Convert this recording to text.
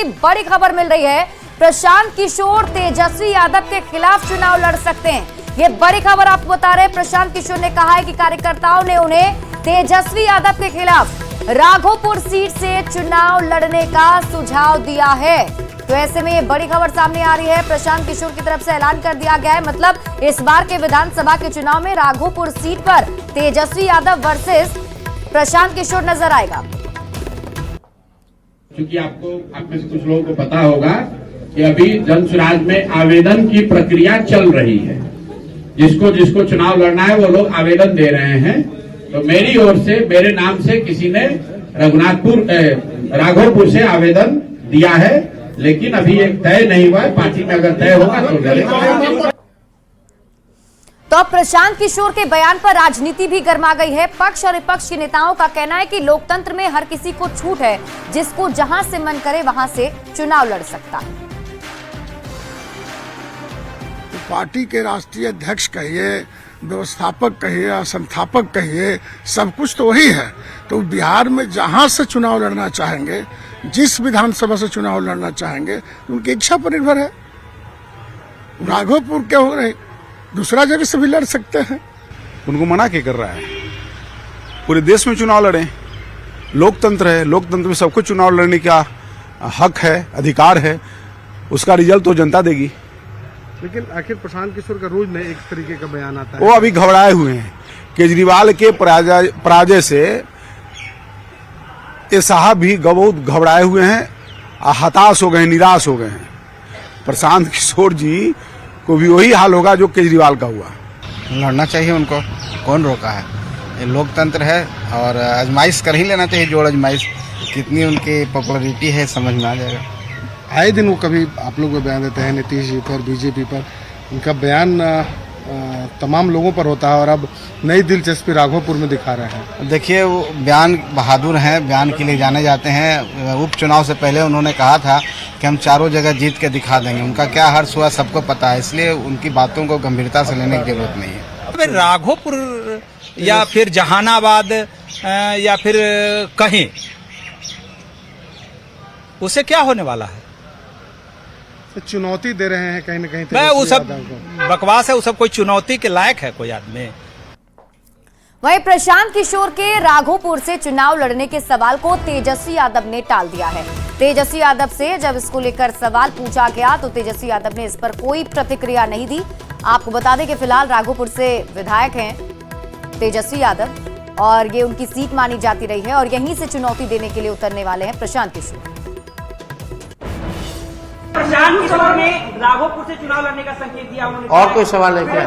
की बड़ी खबर मिल रही है। प्रशांत किशोर तेजस्वी यादव के खिलाफ चुनाव लड़ सकते हैं। ये बड़ी खबर आपको बता रहे हैं। प्रशांत किशोर ने कहा है कि कार्यकर्ताओं ने उन्हें तेजस्वी यादव के खिलाफ राघोपुर सीट से चुनाव लड़ने का सुझाव दिया है। तो ऐसे में ये बड़ी खबर सामने आ रही है। प्रशांत किशोर की तरफ से ऐलान कर दिया गया है, मतलब इस बार के विधानसभा के चुनाव में राघोपुर सीट पर तेजस्वी यादव वर्सेस प्रशांत किशोर नजर आएगा। क्योंकि आप में से कुछ लोगों को पता होगा कि अभी जन सुराज में आवेदन की प्रक्रिया चल रही है। जिसको चुनाव लड़ना है वो लोग आवेदन दे रहे हैं। तो मेरी ओर से, मेरे नाम से किसी ने राघोपुर से आवेदन दिया है, लेकिन अभी एक तय नहीं हुआ है। पार्टी में अगर तय होगा तो लड़ेंगे। तो अब प्रशांत किशोर के बयान पर राजनीति भी गर्मा गई है। पक्ष और विपक्ष के नेताओं का कहना है कि लोकतंत्र में हर किसी को छूट है, जिसको जहां से मन करे वहां से चुनाव लड़ सकता है। पार्टी के राष्ट्रीय अध्यक्ष कहिए, व्यवस्थापक कहिए, संस्थापक कहिए, सब कुछ तो वही है। तो बिहार में जहां से चुनाव लड़ना चाहेंगे, जिस विधानसभा से चुनाव लड़ना चाहेंगे, उनकी इच्छा पर निर्भर है। राघोपुर क्या हो रहे, दूसरा जगह से भी लड़ सकते हैं। उनको मना क्या कर रहा है? पूरे देश में चुनाव लड़ें, लोकतंत्र है, लोकतंत्र में सबको चुनाव लड़ने का हक है, अधिकार है। उसका रिजल्ट तो जनता देगी। लेकिन आखिर प्रशांत किशोर का रोज नए एक तरीके का बयान आता है। वो अभी घबराए हुए हैं। केजरीवाल के पराजय से ये साहब भी बहुत घबराए हुए हैं, हताश हो गए, निराश हो गए हैं। प्रशांत किशोर जी को भी वही हाल होगा जो केजरीवाल का हुआ। लड़ना चाहिए उनको, कौन रोका है? ये लोकतंत्र है और आजमाइश कर ही लेना चाहिए। जोड़ आजमाइश कितनी उनकी पॉपुलैरिटी है समझ में आ जाएगा। आए दिन वो कभी आप लोग को बयान देते हैं नीतीश जी पर, बीजेपी पर। उनका बयान तमाम लोगों पर होता है और अब नई दिलचस्पी राघोपुर में दिखा रहे हैं। देखिए, वो बयान बहादुर हैं, बयान के लिए जाने जाते हैं। उपचुनाव से पहले उन्होंने कहा था कि हम चारों जगह जीत के दिखा देंगे। उनका क्या हर्ष हुआ सबको पता है, इसलिए उनकी बातों को गंभीरता से लेने की जरूरत नहीं है। राघोपुर या फिर जहानाबाद या फिर कहीं, उसे क्या होने वाला है? चुनौती दे रहे हैं कहीं न कहीं। मैं वो सब बकवास है, वो सब कोई चुनौती के लायक है कोई आदमी? वहीं प्रशांत किशोर के राघोपुर से चुनाव लड़ने के सवाल को तेजस्वी यादव ने टाल दिया है। तेजस्वी यादव से जब इसको लेकर सवाल पूछा गया तो तेजस्वी यादव ने इस पर कोई प्रतिक्रिया नहीं दी। आपको बता दें कि फिलहाल राघोपुर से विधायक हैं तेजस्वी यादव और ये उनकी सीट मानी जाती रही है और यहीं से चुनौती देने के लिए उतरने वाले हैं प्रशांत किशोर। प्रशांत किशोर ने राघोपुर से चुनाव लड़ने का संकेत दिया। और कोई सवाल है क्या?